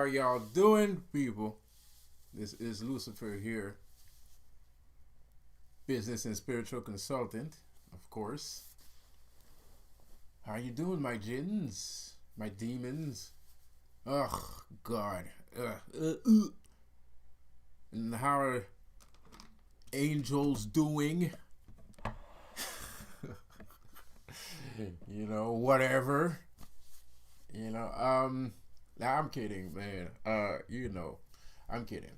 are y'all doing, people? This is Lucifer here, business and spiritual consultant, of course. How you doing, my jinns, my demons? Ugh, God. And how are angels doing? Whatever. Nah, I'm kidding, man. I'm kidding.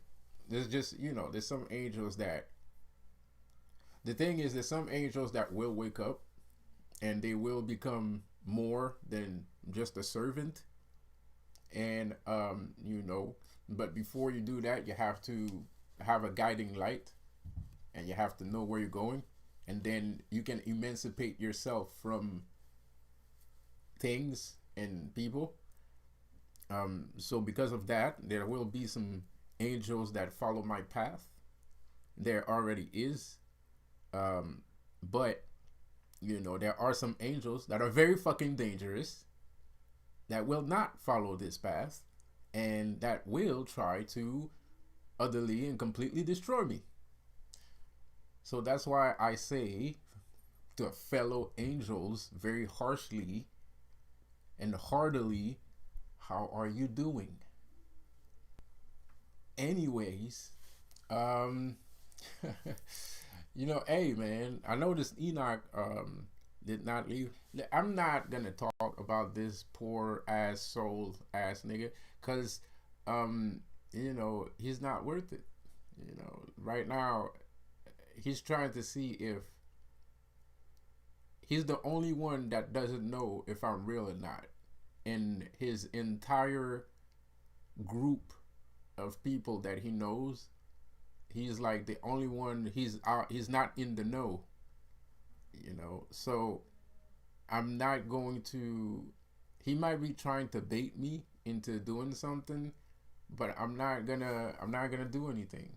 There's just, there's some angels that, the thing is, there's some angels that will wake up and they will become more than just a servant. And, but before you do that, you have to have a guiding light and you have to know where you're going. And then you can emancipate yourself from things and people. So because of that, there will be some angels that follow my path. There already is. But, there are some angels that are very fucking dangerous that will not follow this path and that will try to utterly and completely destroy me. So that's why I say to fellow angels very harshly and heartily, how are you doing? Anyways, hey man, I noticed Enoch did not leave. I'm not gonna talk about this poor ass soul ass nigga, cause he's not worth it. Right now he's trying to see if he's the only one that doesn't know if I'm real or not. In his entire group of people that he knows, he's like the only one. He's not in the know. So I'm not going to. He might be trying to bait me into doing something, but I'm not gonna do anything.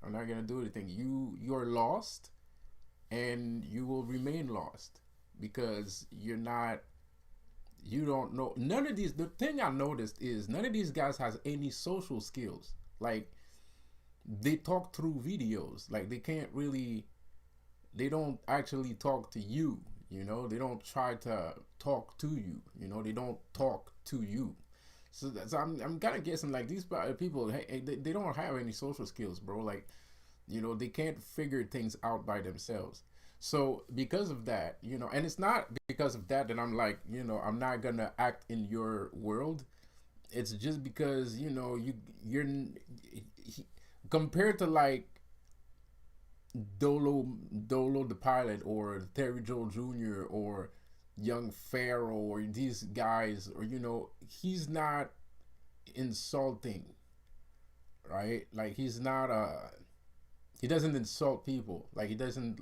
I'm not gonna do anything. You're lost, and you will remain lost because you're not. You don't know. None of these. The thing I noticed is none of these guys has any social skills. Like, they talk through videos. Like, they can't really. They don't actually talk to you. They don't try to talk to you. They don't talk to you. So I'm kind of guessing like these people. Hey, they don't have any social skills, bro. Like, they can't figure things out by themselves. So because of that, and it's not because of that I'm like, I'm not gonna act in your world. It's just because you're compared to like Dolo the pilot or Terry Joe Jr. or Young Pharaoh or these guys, or he's not insulting, right? Like, he's not he doesn't insult people. Like, he doesn't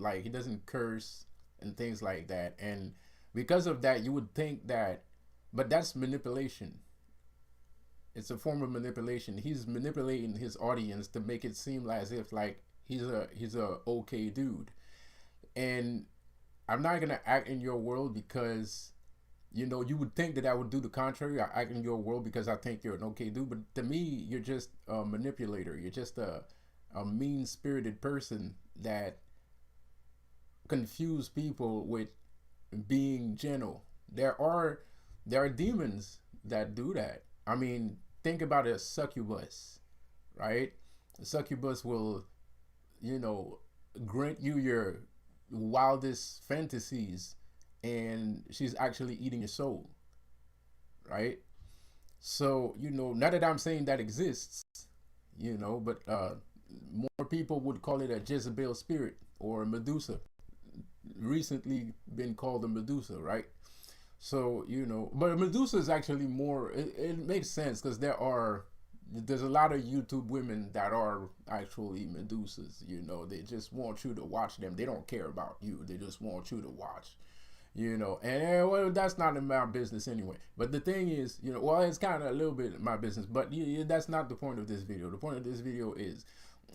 curse and things like that. And because of that, you would think that, but that's manipulation. It's a form of manipulation. He's manipulating his audience to make it seem as if like he's a okay dude. And I'm not gonna act in your world because you would think that I would do the contrary. I act in your world because I think you're an okay dude, but to me, you're just a manipulator. You're just a mean-spirited person that confuse people with being gentle. There are demons that do that. I mean, think about a succubus, right? A succubus will, grant you your wildest fantasies, and she's actually eating your soul, right? So, not that I'm saying that exists, but more people would call it a Jezebel spirit or a Medusa. Recently been called a Medusa, right? So, but a Medusa is actually more, it makes sense because there's a lot of YouTube women that are actually Medusas, they just want you to watch them. They don't care about you. They just want you to watch, and well, that's not in my business anyway. But the thing is, well, it's kind of a little bit my business, but that's not the point of this video. The point of this video is,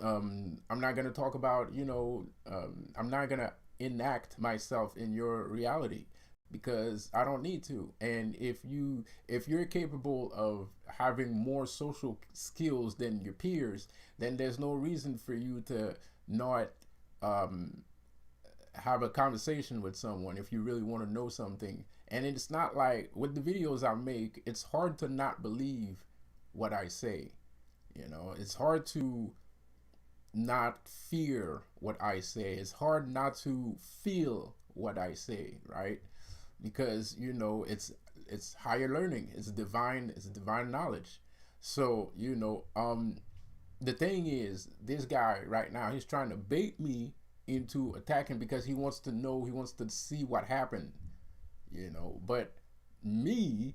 I'm not going to talk about, I'm not going to enact myself in your reality because I don't need to. And if you're capable of having more social skills than your peers, then there's no reason for you to not um, have a conversation with someone if you really want to know something. And it's not like with the videos I make, it's hard to not believe what I say. You know, it's hard to not fear what I say. It's hard not to feel what I say, right? Because it's higher learning. It's divine knowledge. So, the thing is, this guy right now, he's trying to bait me into attacking because he wants to know, he wants to see what happened, But me,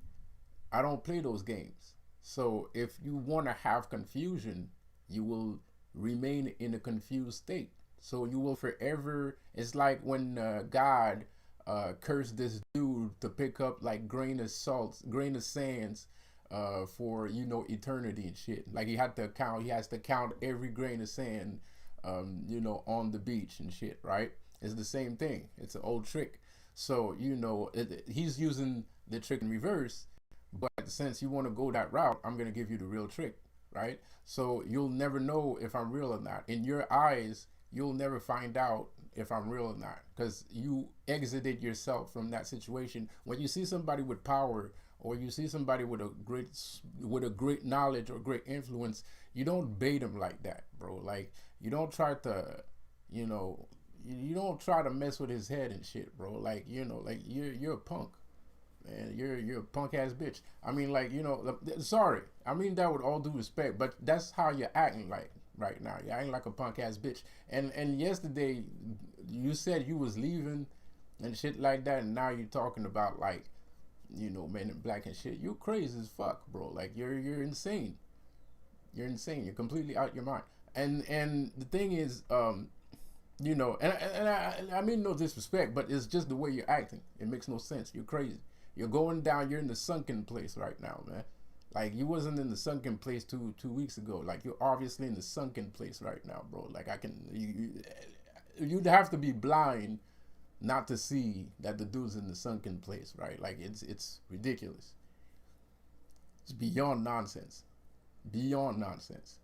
I don't play those games. So if you want to have confusion, you will remain in a confused state. So you will forever. It's like when God cursed this dude to pick up like grain of salt, grain of sands, for eternity and shit. Like he has to count every grain of sand, on the beach and shit. Right? It's the same thing. It's an old trick. So he's using the trick in reverse. But since you want to go that route, I'm gonna give you the real trick, right? So you'll never know if I'm real or not. In your eyes, you'll never find out if I'm real or not, because you exited yourself from that situation. When you see somebody with power, or you see somebody with a great knowledge or great influence, you don't bait them like that, bro. Like you don't try to, you don't try to mess with his head and shit, bro. Like like you're a punk. Man, you're a punk ass bitch. I mean, like, sorry. I mean that with all due respect, but that's how you're acting like right now. You're acting like a punk ass bitch. And yesterday you said you was leaving and shit like that, and now you're talking about like, Men in Black and shit. You're crazy as fuck, bro. Like you're insane. You're insane. You're completely out your mind. And the thing is, I mean no disrespect, but it's just the way you're acting. It makes no sense. You're crazy. You're going down. You're in the sunken place right now, man. Like you wasn't in the sunken place two weeks ago. Like you're obviously in the sunken place right now, bro. Like you'd have to be blind not to see that the dude's in the sunken place, right? Like it's ridiculous. It's beyond nonsense. Beyond nonsense.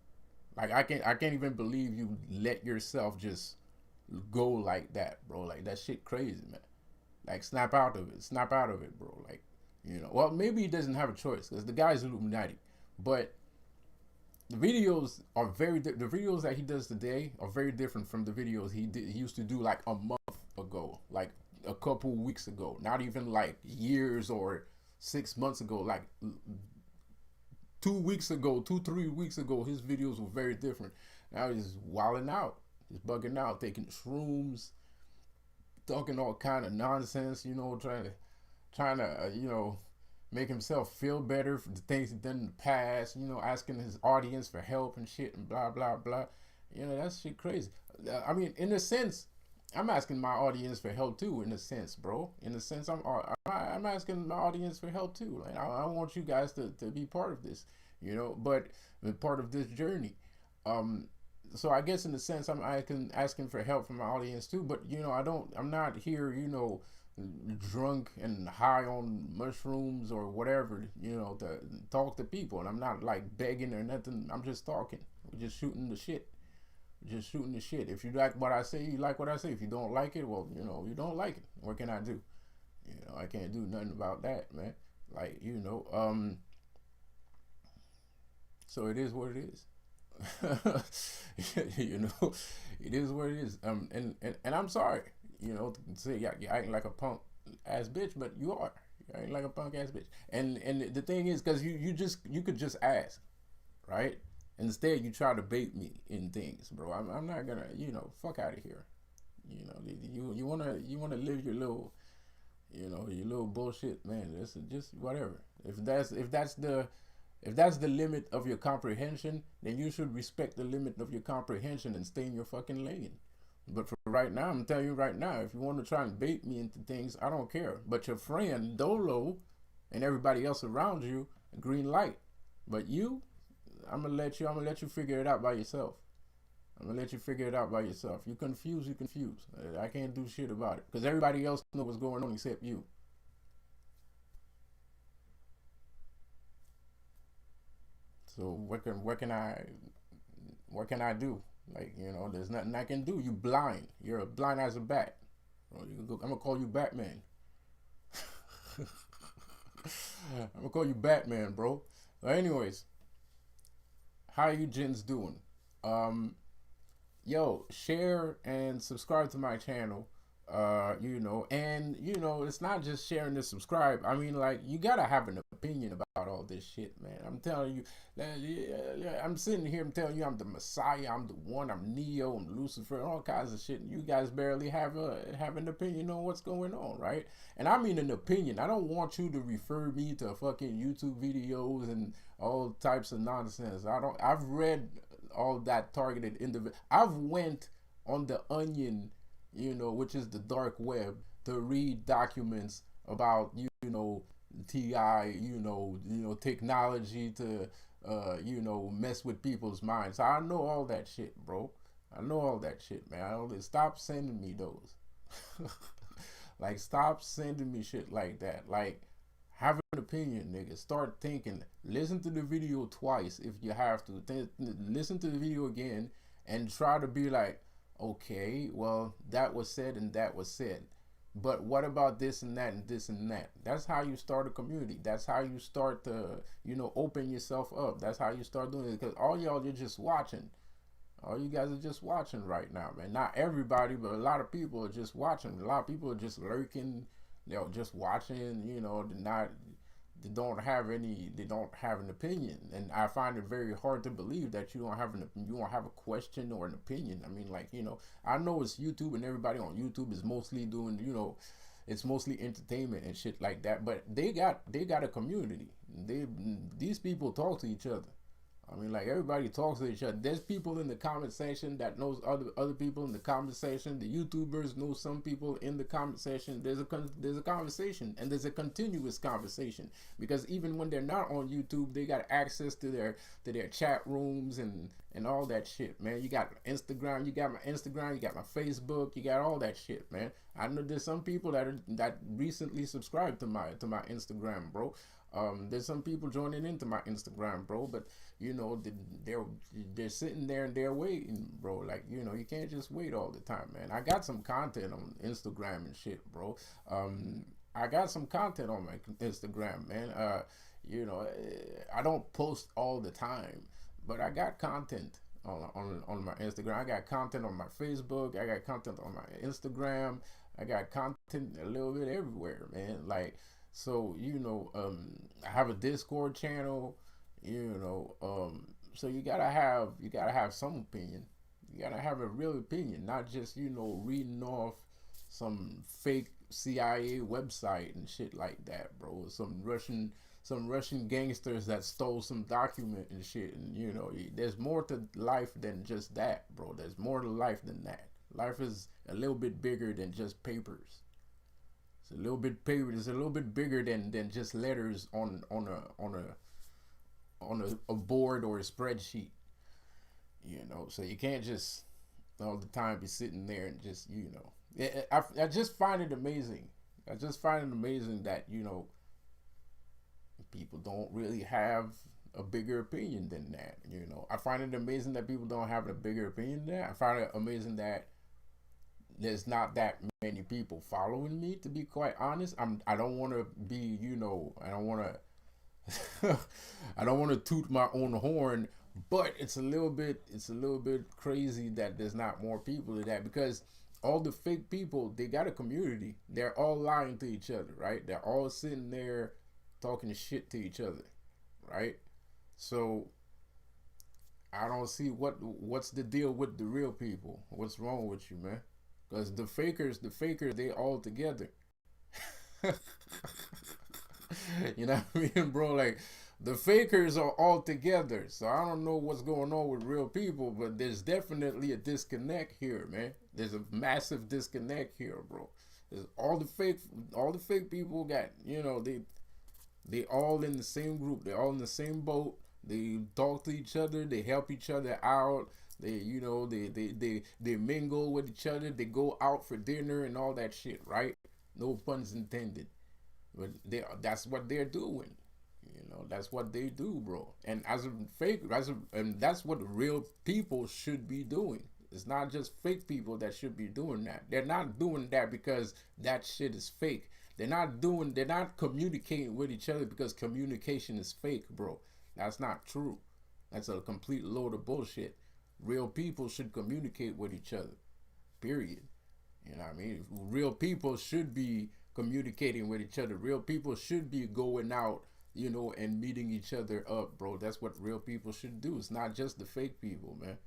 Like I can't even believe you let yourself just go like that, bro. Like that shit crazy, man. Like snap out of it, bro. Like, well, maybe he doesn't have a choice because the guy's Illuminati. But the videos the videos that he does today are very different from the videos he used to do like a month ago, like a couple weeks ago, not even like years or 6 months ago, like 2 weeks ago, 3 weeks ago, his videos were very different. Now he's wilding out, he's bugging out, taking shrooms, talking all kind of nonsense, trying to make himself feel better for the things he done in the past, asking his audience for help and shit and blah blah blah. That's shit crazy. I mean, in a sense, I'm asking my audience for help too. In a sense, bro. In a sense, I'm asking my audience for help too. Like I want you guys to be part of this, but part of this journey. So I guess in a sense I'm asking for help from my audience too, but I'm not here, drunk and high on mushrooms or whatever, to talk to people, and I'm not like begging or nothing. I'm just talking. We're just shooting the shit. If you like what I say, you like what I say. If you don't like it, well, you don't like it. What can I do? I can't do nothing about that, man. Like, so it is what it is. It is what it is. And I'm sorry, to say you're acting like a punk ass bitch, but you are. You're acting like a punk ass bitch. And the thing is, because you could just ask, right? Instead, you try to bait me in things, bro. I'm not gonna, fuck out of here. You wanna live your little, your little bullshit, man. That's just whatever. If that's the limit of your comprehension, then you should respect the limit of your comprehension and stay in your fucking lane. But for right now, I'm telling you right now, if you want to try and bait me into things, I don't care. But your friend Dolo and everybody else around you, green light. But you, I'm gonna let you figure it out by yourself. You confused. I can't do shit about it because everybody else knows what's going on except you. So what can I do? Like, there's nothing I can do. You blind. You're a blind as a bat. Well, I'm gonna call you Batman. I'm gonna call you Batman, bro. But anyways, how you gents doing? Um, Yo, share and subscribe to my channel. And it's not just sharing to subscribe. I mean, like, you gotta have an opinion about all this shit, man. I'm telling you that, yeah, I'm sitting here, I'm telling you I'm the Messiah, I'm the one, I'm Neo, I'm Lucifer, all kinds of shit, and you guys barely have an opinion on what's going on, right? And I mean an opinion. I don't want you to refer me to fucking YouTube videos and all types of nonsense. I've read all that targeted individual. I've went on the Onion, which is the dark web, to read documents about TI, technology to mess with people's minds. I know all that shit, bro. I know all that shit, man. Stop sending me those. Like, stop sending me shit like that. Like, have an opinion, nigga. Start thinking. Listen to the video twice if you have to. Listen to the video again and try to be like, okay, well, that was said and that was said. But what about this and that and this and that? That's how you start a community. That's how you start to, open yourself up. That's how you start doing it. Because all y'all, you're just watching. All you guys are just watching right now, man. Not everybody, but a lot of people are just watching. A lot of people are just lurking. They're just watching. They don't have an opinion, and I find it very hard to believe that you don't have a question or an opinion. I mean, like, I know it's YouTube and everybody on YouTube is mostly doing, it's mostly entertainment and shit like that, but they got a community. These people talk to each other. I mean, like, everybody talks to each other. There's people in the comment section that knows other people in the comment section. The YouTubers know some people in the comment section. There's a conversation, and there's a continuous conversation, because even when they're not on YouTube, they got access to their chat rooms and all that shit, man. You got Instagram, you got my Instagram, you got my Facebook, you got all that shit, man. I know there's some people that recently subscribed to my Instagram, bro. There's some people joining into my Instagram, bro, but they're sitting there and they're waiting, bro. Like, you can't just wait all the time, man. I got some content on Instagram and shit, bro. I got some content on my Instagram, man. I don't post all the time, but I got content on my Instagram. I got content on my Facebook. I got content on my Instagram. I got content a little bit everywhere, man. Like, so, I have a Discord channel, so you gotta have some opinion. You gotta have a real opinion, not just, reading off some fake CIA website and shit like that, bro. Some Russian gangsters that stole some document and shit. And there's more to life than just that, bro. There's more to life than that. Life is a little bit bigger than just papers. It's a little bit paper. It's a little bit bigger than just letters on a board or a spreadsheet. So you can't just all the time be sitting there and just I just find it amazing. I just find it amazing that people don't really have a bigger opinion than that. I find it amazing that people don't have a bigger opinion than that. I find it amazing that there's not that many people following me, to be quite honest. I don't want to be, I don't want to I don't want to toot my own horn, but it's a little bit crazy that there's not more people to that, because all the fake people, they got a community. They're all lying to each other, right? They're all sitting there talking shit to each other, right? So I don't see what's the deal with the real people. What's wrong with you, man? Because the fakers, they all together. You know what I mean, bro? Like, the fakers are all together. So I don't know what's going on with real people, but there's definitely a disconnect here, man. There's a massive disconnect here, bro. There's all the fake people got, they all in the same group. They're all in the same boat. They talk to each other. They help each other out. They mingle with each other. They go out for dinner and all that shit, right? No puns intended. But that's what they're doing. You know, that's what they do, bro. And and that's what real people should be doing. It's not just fake people that should be doing that. They're not doing that because that shit is fake. They're not communicating with each other because communication is fake, bro. That's not true. That's a complete load of bullshit. Real people should communicate with each other. Period. You know what I mean? Real people should be communicating with each other. Real people should be going out, you know, and meeting each other up, bro. That's what real people should do. It's not just the fake people, man.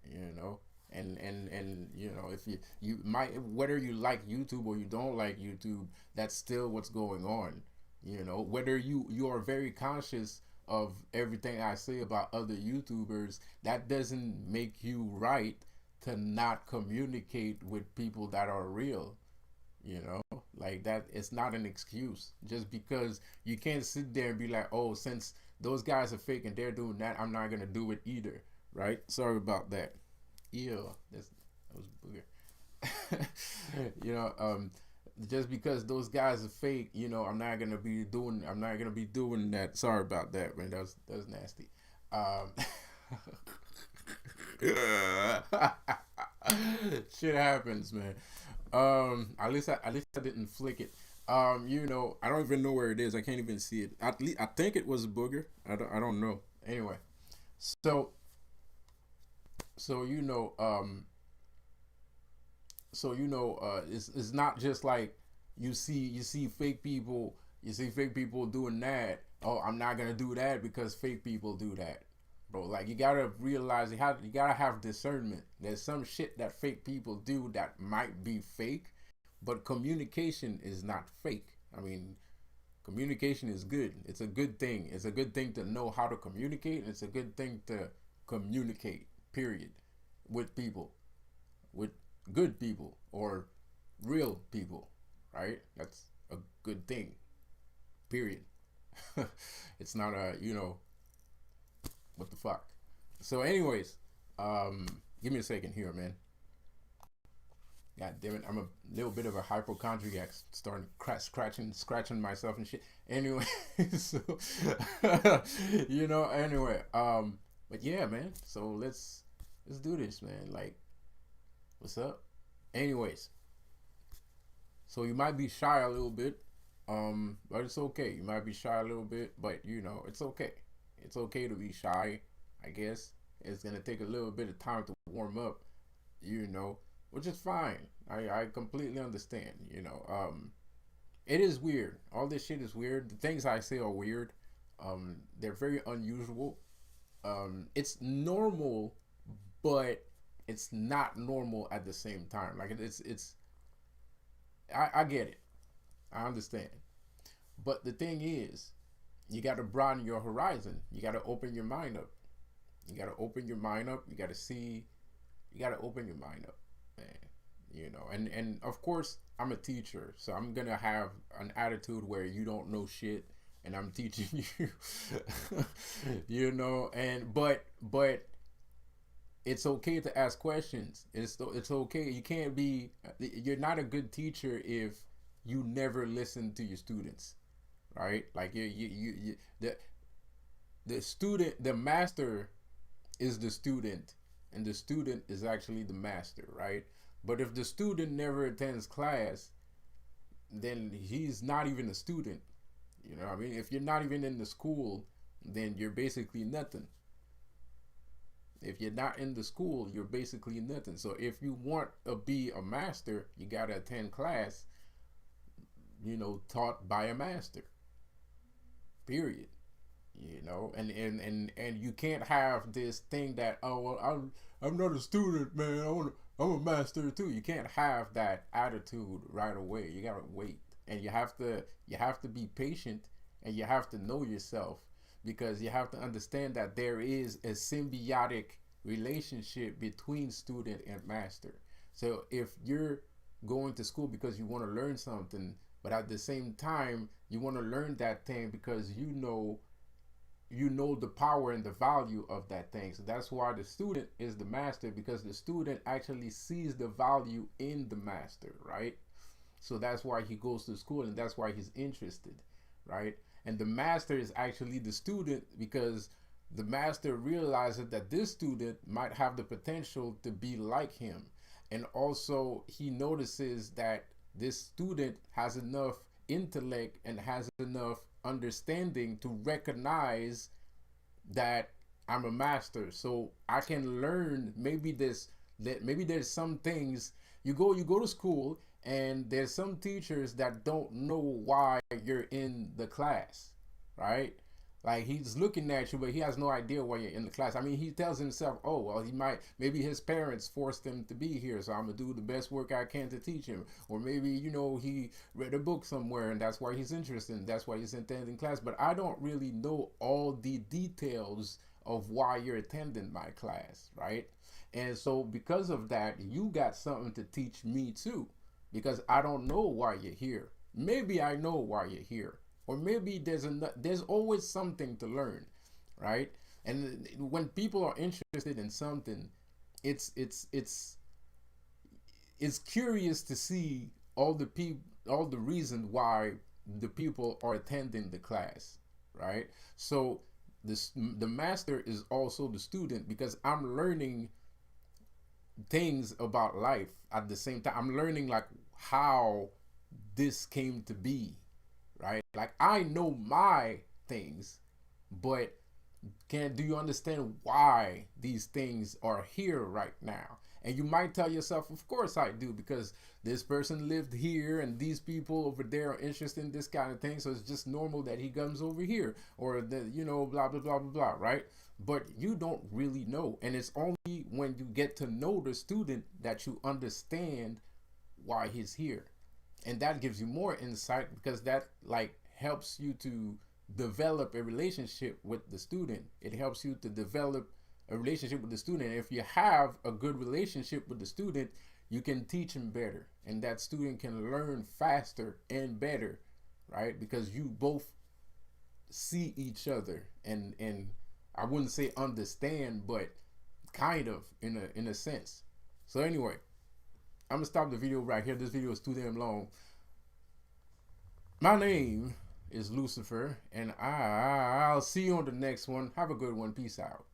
You know, and you know, if you might, whether you like YouTube or you don't like YouTube, that's still what's going on. You know, whether you are very conscious of everything I say about other YouTubers, that doesn't make you right to not communicate with people that are real. You know, like that, it's not an excuse. Just because you can't sit there and be like, oh, since those guys are fake and they're doing that, I'm not gonna do it either. Right? Sorry about that. Ew, that was booger. You know, just because those guys are fake, you know, I'm not gonna be doing that. Sorry about that, man. That was nasty. Um, shit happens, man. At least I didn't flick it. You know, I don't even know where it is. I can't even see it. At least I think it was a booger. I don't know. Anyway, so so you know, it's not just like you see fake people doing that. Oh, I'm not gonna do that because fake people do that, bro. Like you gotta realize you gotta have discernment. There's some shit that fake people do that might be fake, but communication is not fake. I mean, communication is good. It's a good thing. It's a good thing to know how to communicate. It's a good thing to communicate. Period. With people, with good people or real people, right? That's a good thing. Period. It's not a, you know, what the fuck. So, anyways, give me a second here, man. God damn it, I'm a little bit of a hypochondriac, starting scratching myself and shit. Anyway, so you know, anyway, but yeah, man. So let's do this, man. Like, what's up? Anyways, so you might be shy a little bit, but it's okay. You might be shy a little bit, but you know, it's okay. It's okay to be shy, I guess. It's gonna take a little bit of time to warm up, you know, which is fine. I completely understand, you know. It is weird. All this shit is weird. The things I say are weird. They're very unusual. It's normal, but it's not normal at the same time. Like it's I get it. I understand. But the thing is, you got to broaden your horizon. You got to open your mind up. You got to open your mind up. You got to see. You got to open your mind up, man. You know, and of course, I'm a teacher, so I'm gonna have an attitude where you don't know shit, and I'm teaching you. You know, and but it's okay to ask questions. It's okay. You can't be. You're not a good teacher if you never listen to your students, right? Like you the student, the master is the student, and the student is actually the master, right? But if the student never attends class, then he's not even a student. You know what I mean? If you're not even in the school, then you're basically nothing. If you're not in the school, you're basically nothing. So if you want to be a master, you gotta attend class, you know, taught by a master. Period. You know, and you can't have this thing that, oh well, I'm not a student, man. I'm a master too. You can't have that attitude right away. You gotta wait, and you have to be patient, and you have to know yourself, because you have to understand that there is a symbiotic relationship between student and master. So if you're going to school because you want to learn something, but at the same time you want to learn that thing because you know the power and the value of that thing. So that's why the student is the master, because the student actually sees the value in the master, right? So that's why he goes to school, and that's why he's interested, right? and the master is actually the student, because the master realizes that this student might have the potential to be like him. And also he notices that this student has enough intellect and has enough understanding to recognize that I'm a master, so I can learn. Maybe there's some things, you go to school, and there's some teachers that don't know why you're in the class, right? Like, he's looking at you, but he has no idea why you're in the class. I mean, he tells himself, oh, well, maybe his parents forced him to be here, so I'm gonna do the best work I can to teach him. Or maybe, he read a book somewhere and that's why he's interested, and that's why he's attending class. But I don't really know all the details of why you're attending my class, right? And so because of that, you got something to teach me too, because I don't know why you're here. Maybe I know why you're here, or maybe there's always something to learn, right? And when people are interested in something, it's curious to see all the reason why the people are attending the class, right? So the master is also the student, because I'm learning things about life at the same time. I'm learning, like, how this came to be, right? Like, I know my things, but do you understand why these things are here right now? And you might tell yourself, of course I do, because this person lived here and these people over there are interested in this kind of thing, so it's just normal that he comes over here, or blah blah blah blah blah, right? But you don't really know, and it's only when you get to know the student that you understand why he's here. And that gives you more insight, because that, like, helps you to develop a relationship with the student. It helps you to develop a relationship with the student. If you have a good relationship with the student, you can teach him better, and that student can learn faster and better, right? Because you both see each other, and I wouldn't say understand, but kind of, in a sense. So anyway, I'm gonna stop the video right here. This video is too damn long. My name is Lucifer, and I'll see you on the next one. Have a good one. Peace out.